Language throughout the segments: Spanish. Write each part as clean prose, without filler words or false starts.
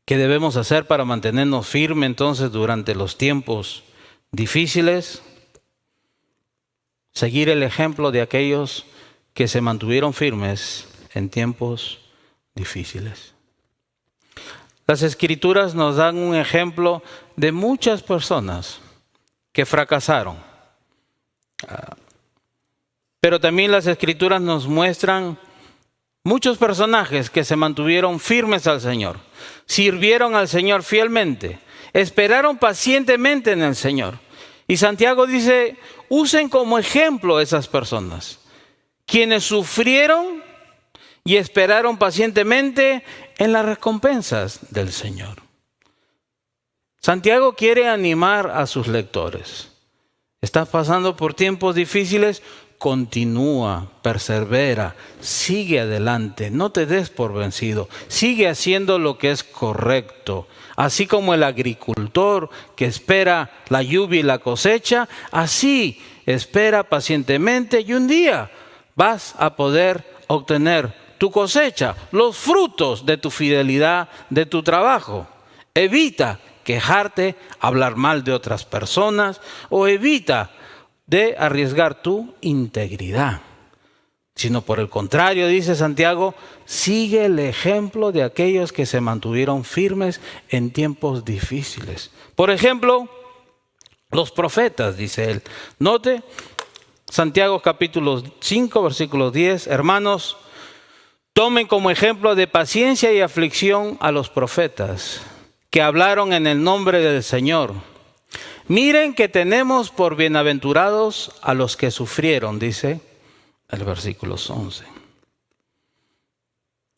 ¿Qué debemos hacer para mantenernos firmes entonces durante los tiempos difíciles? Seguir el ejemplo de aquellos que se mantuvieron firmes en tiempos difíciles. Las Escrituras nos dan un ejemplo de muchas personas que fracasaron. Pero también las Escrituras nos muestran muchos personajes que se mantuvieron firmes al Señor, sirvieron al Señor fielmente, esperaron pacientemente en el Señor. Y Santiago dice, usen como ejemplo a esas personas, quienes sufrieron y esperaron pacientemente en las recompensas del Señor. Santiago quiere animar a sus lectores. ¿Estás pasando por tiempos difíciles? Continúa, persevera, sigue adelante, no te des por vencido, sigue haciendo lo que es correcto. Así como el agricultor que espera la lluvia y la cosecha, así espera pacientemente y un día vas a poder obtener tu cosecha, los frutos de tu fidelidad, de tu trabajo. Evita quejarte, hablar mal de otras personas o evita de arriesgar tu integridad. Sino por el contrario, dice Santiago, sigue el ejemplo de aquellos que se mantuvieron firmes en tiempos difíciles. Por ejemplo, los profetas, dice él. Note, Santiago capítulo 5, versículo 10, hermanos, tomen como ejemplo de paciencia y aflicción a los profetas que hablaron en el nombre del Señor. Miren que tenemos por bienaventurados a los que sufrieron, dice el versículo 11.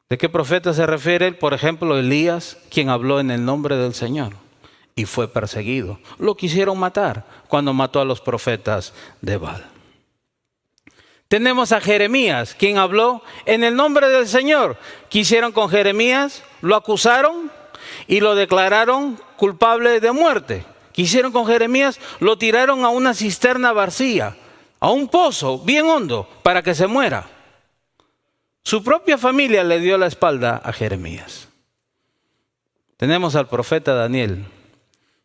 ¿De qué profeta se refiere? Por ejemplo, Elías, quien habló en el nombre del Señor y fue perseguido. Lo quisieron matar cuando mató a los profetas de Baal. Tenemos a Jeremías, quien habló en el nombre del Señor. ¿Qué hicieron con Jeremías? Lo acusaron y lo declararon culpable de muerte. ¿Qué hicieron con Jeremías? Lo tiraron a una cisterna vacía, a un pozo bien hondo, para que se muera. Su propia familia le dio la espalda a Jeremías. Tenemos al profeta Daniel,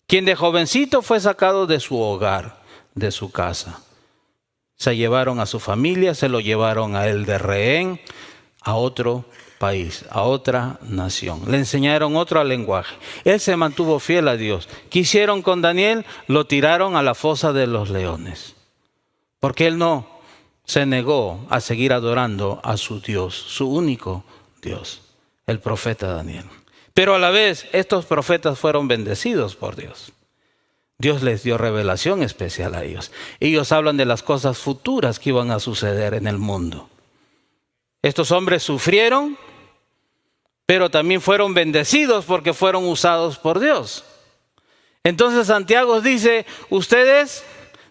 quien de jovencito fue sacado de su hogar, de su casa. Se llevaron a su familia, se lo llevaron a él de rehén a otro país, a otra nación. Le enseñaron otro lenguaje. Él se mantuvo fiel a Dios. ¿Qué hicieron con Daniel? Lo tiraron a la fosa de los leones. Porque él no se negó a seguir adorando a su Dios, su único Dios, el profeta Daniel. Pero a la vez, estos profetas fueron bendecidos por Dios. Dios les dio revelación especial a ellos. Ellos hablan de las cosas futuras que iban a suceder en el mundo. Estos hombres sufrieron, pero también fueron bendecidos porque fueron usados por Dios. Entonces Santiago dice, ustedes,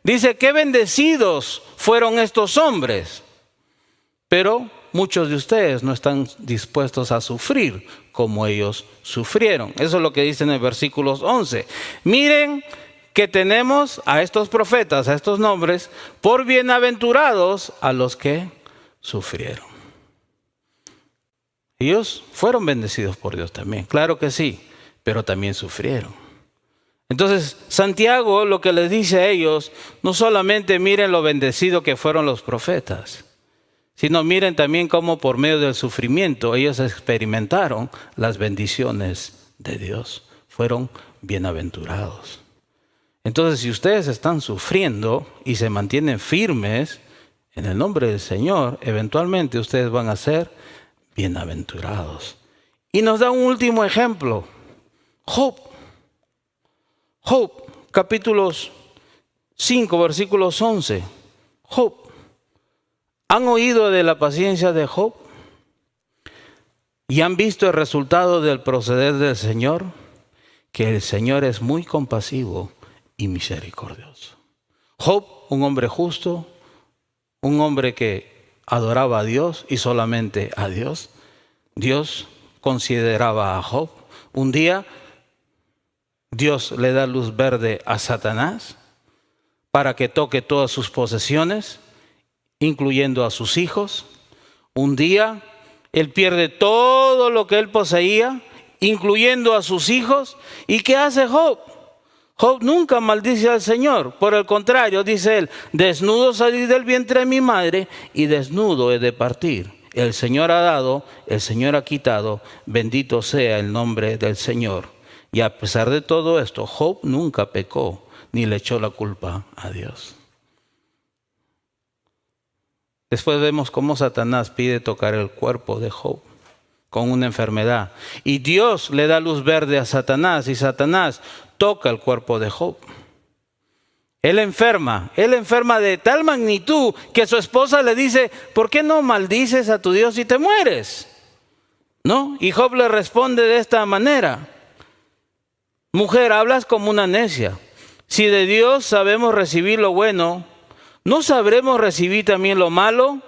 dice, qué bendecidos fueron estos hombres. Pero muchos de ustedes no están dispuestos a sufrir como ellos sufrieron. Eso es lo que dice en el versículo 11. Miren que tenemos a estos profetas, a estos nombres, por bienaventurados a los que sufrieron. Ellos fueron bendecidos por Dios también, claro que sí, pero también sufrieron. Entonces, Santiago lo que les dice a ellos, no solamente miren lo bendecido que fueron los profetas, sino miren también cómo por medio del sufrimiento ellos experimentaron las bendiciones de Dios, fueron bienaventurados. Entonces, si ustedes están sufriendo y se mantienen firmes en el nombre del Señor, eventualmente ustedes van a ser bienaventurados. Y nos da un último ejemplo. Job, capítulos 5, versículos 11. Job. ¿Han oído de la paciencia de Job? ¿Y han visto el resultado del proceder del Señor? Que el Señor es muy compasivo y misericordioso. Job, un hombre justo, un hombre que adoraba a Dios y solamente a Dios. Dios consideraba a Job. Un día Dios le da luz verde a Satanás para que toque todas sus posesiones, incluyendo a sus hijos. Un día él pierde todo lo que él poseía incluyendo a sus hijos. ¿Y qué hace Job? Job nunca maldice al Señor. Por el contrario, dice él, desnudo salí del vientre de mi madre y desnudo he de partir. El Señor ha dado, el Señor ha quitado, bendito sea el nombre del Señor. Y a pesar de todo esto, Job nunca pecó ni le echó la culpa a Dios. Después vemos cómo Satanás pide tocar el cuerpo de Job con una enfermedad. Y Dios le da luz verde a Satanás y Satanás toca el cuerpo de Job. Él enferma de tal magnitud que su esposa le dice, ¿por qué no maldices a tu Dios y te mueres? ¿No? Y Job le responde de esta manera: mujer, hablas como una necia. Si de Dios sabemos recibir lo bueno, ¿no sabremos recibir también lo malo?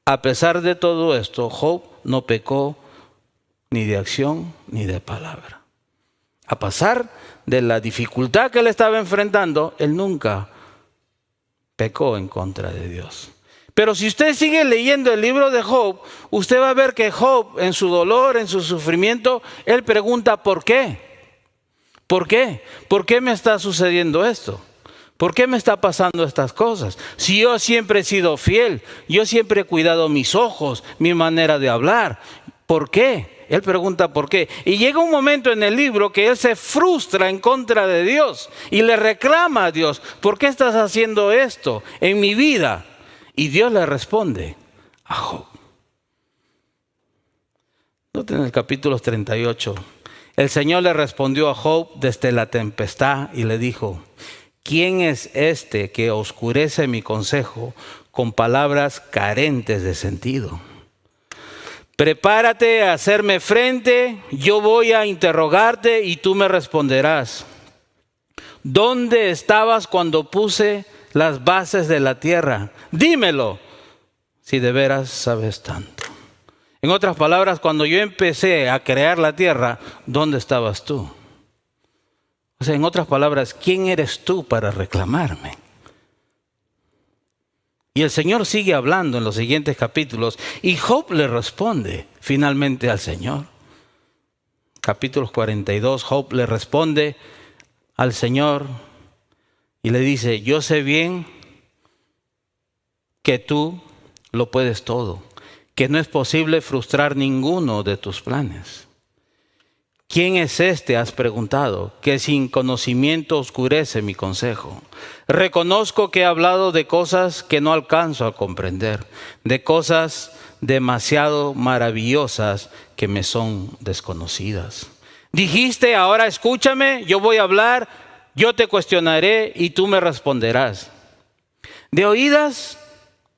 A pesar de todo esto, Job no pecó ni de acción ni de palabra. A pesar de la dificultad que él estaba enfrentando, él nunca pecó en contra de Dios. Pero si usted sigue leyendo el libro de Job, usted va a ver que Job, en su dolor, en su sufrimiento, él pregunta ¿por qué? ¿Por qué? ¿Por qué me está sucediendo esto? ¿Por qué me está pasando estas cosas? Si yo siempre he sido fiel, yo siempre he cuidado mis ojos, mi manera de hablar, ¿por qué? Él pregunta por qué. Y llega un momento en el libro que él se frustra en contra de Dios y le reclama a Dios, ¿por qué estás haciendo esto en mi vida? Y Dios le responde a Job. Noten en el capítulo 38. El Señor le respondió a Job desde la tempestad y le dijo: ¿quién es este que oscurece mi consejo con palabras carentes de sentido? Prepárate a hacerme frente, yo voy a interrogarte y tú me responderás. ¿Dónde estabas cuando puse las bases de la tierra? Dímelo, si de veras sabes tanto. En otras palabras, cuando yo empecé a crear la tierra, ¿dónde estabas tú? O sea, en otras palabras, ¿quién eres tú para reclamarme? Y el Señor sigue hablando en los siguientes capítulos y Job le responde finalmente al Señor. Capítulo 42, Job le responde al Señor y le dice: yo sé bien que tú lo puedes todo, que no es posible frustrar ninguno de tus planes. ¿Quién es este, has preguntado, que sin conocimiento oscurece mi consejo? Reconozco que he hablado de cosas que no alcanzo a comprender, de cosas demasiado maravillosas que me son desconocidas. Dijiste, ahora escúchame, yo voy a hablar, yo te cuestionaré y tú me responderás. De oídas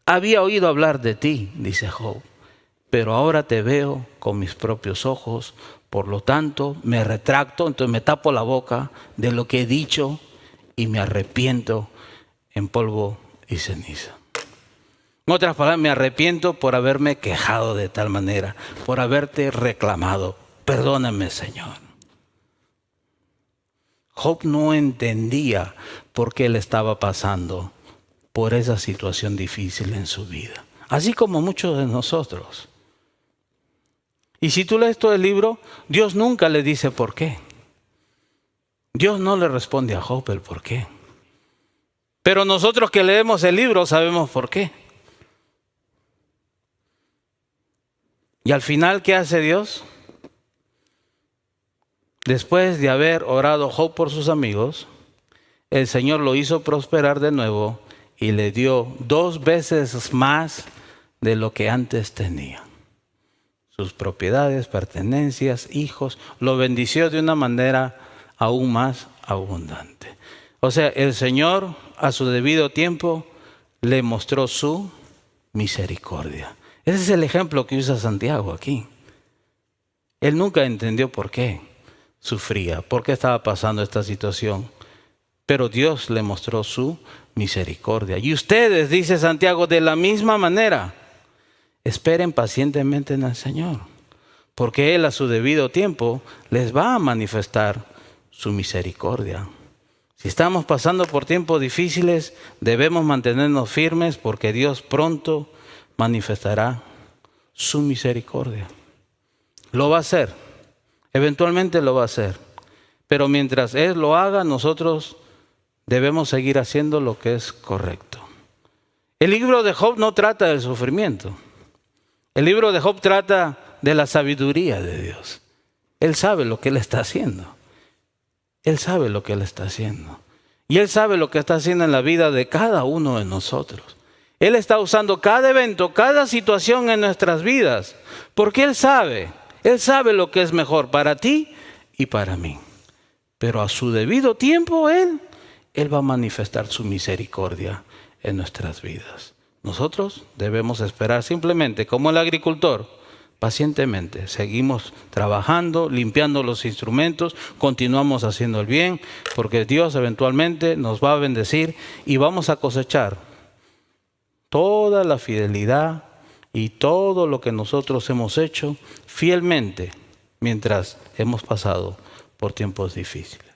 había oído hablar de ti, dice Job, pero ahora te veo con mis propios ojos. Por lo tanto, me retracto, entonces me tapo la boca de lo que he dicho y me arrepiento en polvo y ceniza. En otras palabras, me arrepiento por haberme quejado de tal manera, por haberte reclamado. Perdóname, Señor. Job no entendía por qué le estaba pasando por esa situación difícil en su vida, así como muchos de nosotros. Y si tú lees todo el libro, Dios nunca le dice por qué. Dios no le responde a Job el por qué. Pero nosotros que leemos el libro sabemos por qué. Y al final, ¿qué hace Dios? Después de haber orado Job por sus amigos, el Señor lo hizo prosperar de nuevo y le dio 2 veces más de lo que antes tenía. Sus propiedades, pertenencias, hijos, lo bendició de una manera aún más abundante. O sea, el Señor a su debido tiempo le mostró su misericordia. Ese es el ejemplo que usa Santiago aquí. Él nunca entendió por qué sufría, por qué estaba pasando esta situación, pero Dios le mostró su misericordia. Y ustedes, dice Santiago, de la misma manera, esperen pacientemente en el Señor, porque Él a su debido tiempo les va a manifestar su misericordia. Si estamos pasando por tiempos difíciles, debemos mantenernos firmes porque Dios pronto manifestará su misericordia. Lo va a hacer. Eventualmente lo va a hacer. Pero mientras Él lo haga, nosotros debemos seguir haciendo lo que es correcto. El libro de Job no trata del sufrimiento. El libro de Job trata de la sabiduría de Dios. Él sabe lo que Él está haciendo. Él sabe lo que Él está haciendo. Y Él sabe lo que está haciendo en la vida de cada uno de nosotros. Él está usando cada evento, cada situación en nuestras vidas. Porque Él sabe lo que es mejor para ti y para mí. Pero a su debido tiempo Él va a manifestar su misericordia en nuestras vidas. Nosotros debemos esperar simplemente, como el agricultor, pacientemente. Seguimos trabajando, limpiando los instrumentos, continuamos haciendo el bien, porque Dios eventualmente nos va a bendecir y vamos a cosechar toda la fidelidad y todo lo que nosotros hemos hecho fielmente mientras hemos pasado por tiempos difíciles.